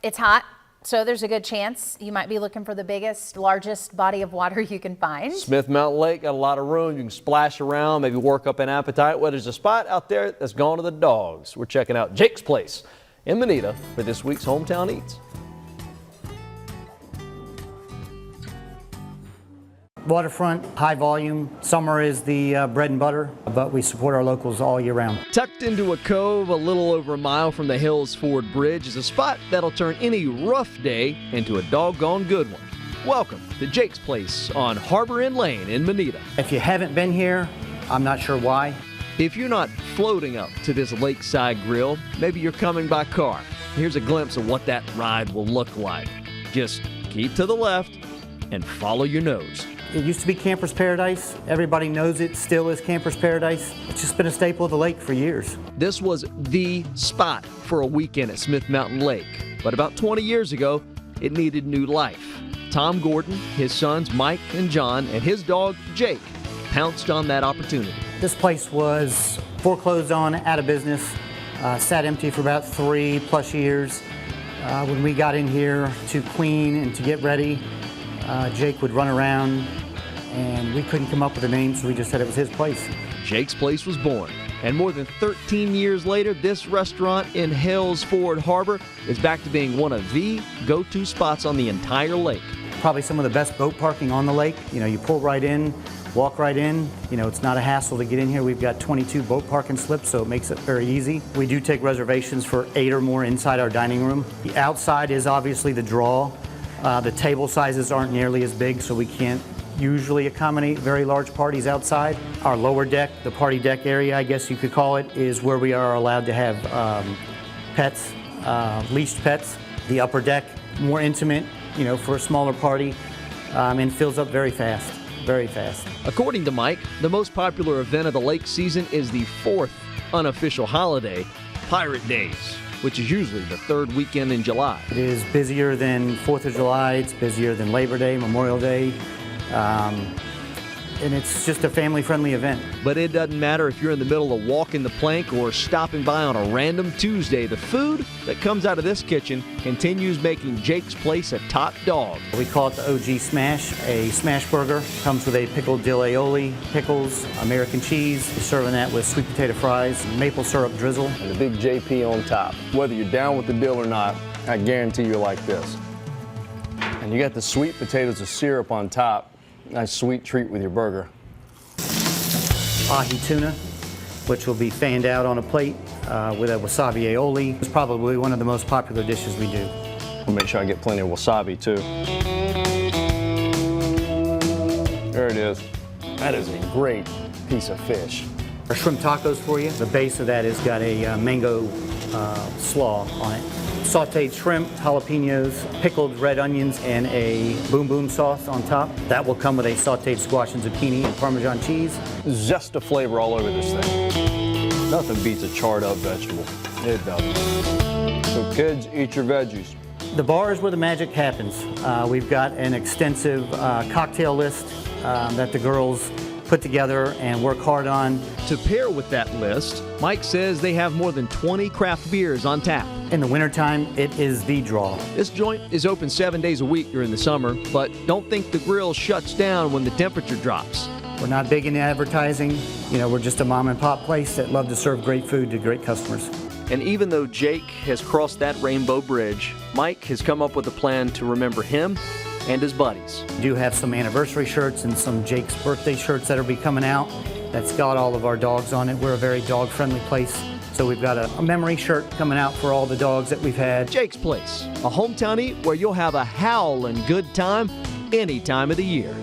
It's hot, so there's a good chance you might be looking for the biggest, largest body of water you can find. Smith Mountain Lake got a lot of room. You can splash around, maybe work up an appetite. Well, there's a spot out there that's gone to the dogs. We're checking out Jake's Place in Moneta for this week's Hometown Eats. Waterfront, high volume. Summer is the bread and butter, but we support our locals all year round. Tucked into a cove a little over a mile from the Hills Ford Bridge is a spot that'll turn any rough day into a doggone good one. Welcome to Jake's Place on Harbor Inn Lane in Moneta. If you haven't been here, I'm not sure why. If you're not floating up to this lakeside grill, maybe you're coming by car. Here's a glimpse of what that ride will look like. Just keep to the left and follow your nose. It used to be Camper's Paradise. Everybody knows it still is Camper's Paradise. It's just been a staple of the lake for years. This was the spot for a weekend at Smith Mountain Lake. But about 20 years ago, it needed new life. Tom Gordon, his sons Mike and John, and his dog Jake pounced on that opportunity. This place was foreclosed on, out of business, sat empty for about 3+ years. When we got in here to clean and to get ready, Jake would run around and we couldn't come up with a name, so we just said it was his place. Jake's Place was born, and more than 13 years later, this restaurant in Hills Ford Harbor is back to being one of the go-to spots on the entire lake. Probably some of the best boat parking on the lake. You know, you pull right in, walk right in. You know, it's not a hassle to get in here. We've got 22 boat parking slips, so it makes it very easy. We do take reservations for 8 or more inside our dining room. The outside is obviously the draw. The table sizes aren't nearly as big, so we can't usually accommodate very large parties outside. Our lower deck, the party deck area, I guess you could call it, is where we are allowed to have pets, leashed pets. The upper deck, more intimate, you know, for a smaller party, and fills up very fast, very fast. According to Mike, the most popular event of the lake season is the 4th unofficial holiday, Pirate Days, which is usually the 3rd weekend in July. It is busier than 4th of July, it's busier than Labor Day, Memorial Day, and it's just a family-friendly event. But it doesn't matter if you're in the middle of walking the plank or stopping by on a random Tuesday. The food that comes out of this kitchen continues making Jake's Place a top dog. We call it the OG Smash, a smash burger. Comes with a pickled dill aioli, pickles, American cheese. We're serving that with sweet potato fries, maple syrup drizzle. And the big JP on top. Whether you're down with the dill or not, I guarantee you like this. And you got the sweet potatoes of syrup on top. Nice sweet treat with your burger. Ahi tuna, which will be fanned out on a plate with a wasabi aioli. It's probably one of the most popular dishes we do. I'll make sure I get plenty of wasabi too. There it is. That is a great piece of fish. Our shrimp tacos for you. The base of that has got a mango slaw on it. Sauteed shrimp, jalapenos, pickled red onions, and a boom boom sauce on top. That will come with a sauteed squash and zucchini and Parmesan cheese. Zest of flavor all over this thing. Nothing beats a charred up vegetable. It doesn't. So kids, eat your veggies. The bar is where the magic happens. We've got an extensive cocktail list that the girls put together and work hard on. To pair with that list, Mike says they have more than 20 craft beers on tap. In the wintertime, it is the draw. This joint is open 7 days a week during the summer, but don't think the grill shuts down when the temperature drops. We're not big into advertising. You know, we're just a mom and pop place that love to serve great food to great customers. And even though Jake has crossed that rainbow bridge, Mike has come up with a plan to remember him and his buddies. We do have some anniversary shirts and some Jake's birthday shirts that will be coming out. That's got all of our dogs on it. We're a very dog-friendly place. So we've got a memory shirt coming out for all the dogs that we've had. Jake's Place, a hometown eat where you'll have a howling good time any time of the year.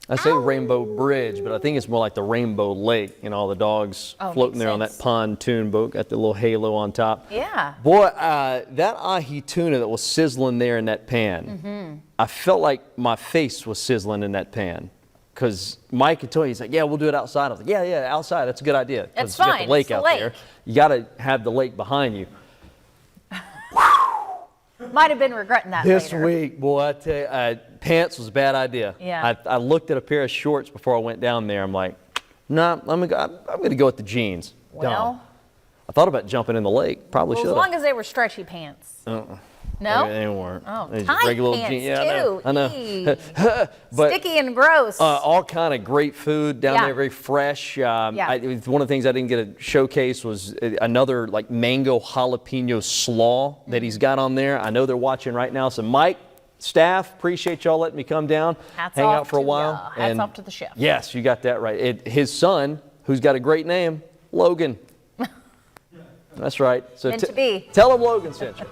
I say Rainbow Bridge, but I think it's more like the Rainbow Lake, and all the dogs floating there on that pontoon boat, got the little halo on top. Yeah. Boy, that ahi tuna that was sizzling there in that pan, I felt like my face was sizzling in that pan. Because Mike had told me, he's like, yeah, we'll do it outside. I was like, yeah, outside, that's a good idea. That's you got fine, the lake it's the out lake. there. You got to have the lake behind you. Might have been regretting that This later. week, boy, I tell you, pants was a bad idea. Yeah. I looked at a pair of shorts before I went down there. I'm like, nah, I'm gonna go with the jeans. Well, I thought about jumping in the lake. Probably Well, should as have. long as they were stretchy pants. No? They weren't. Oh, They just tight regular pants jeans. Yeah, too. I know. Eee. But Sticky and gross. all kind of great food down Yeah. there, very fresh. Yeah. One of the things I didn't get to showcase was another like mango jalapeno slaw that he's got on there. I know they're watching right now. So Mike, staff, appreciate y'all letting me come down, Hats hang off out for a to while. ya. Hats off to the chef. Yes, you got that right. His son, who's got a great name, Logan. That's right. So Meant to be. tell him Logan sent you.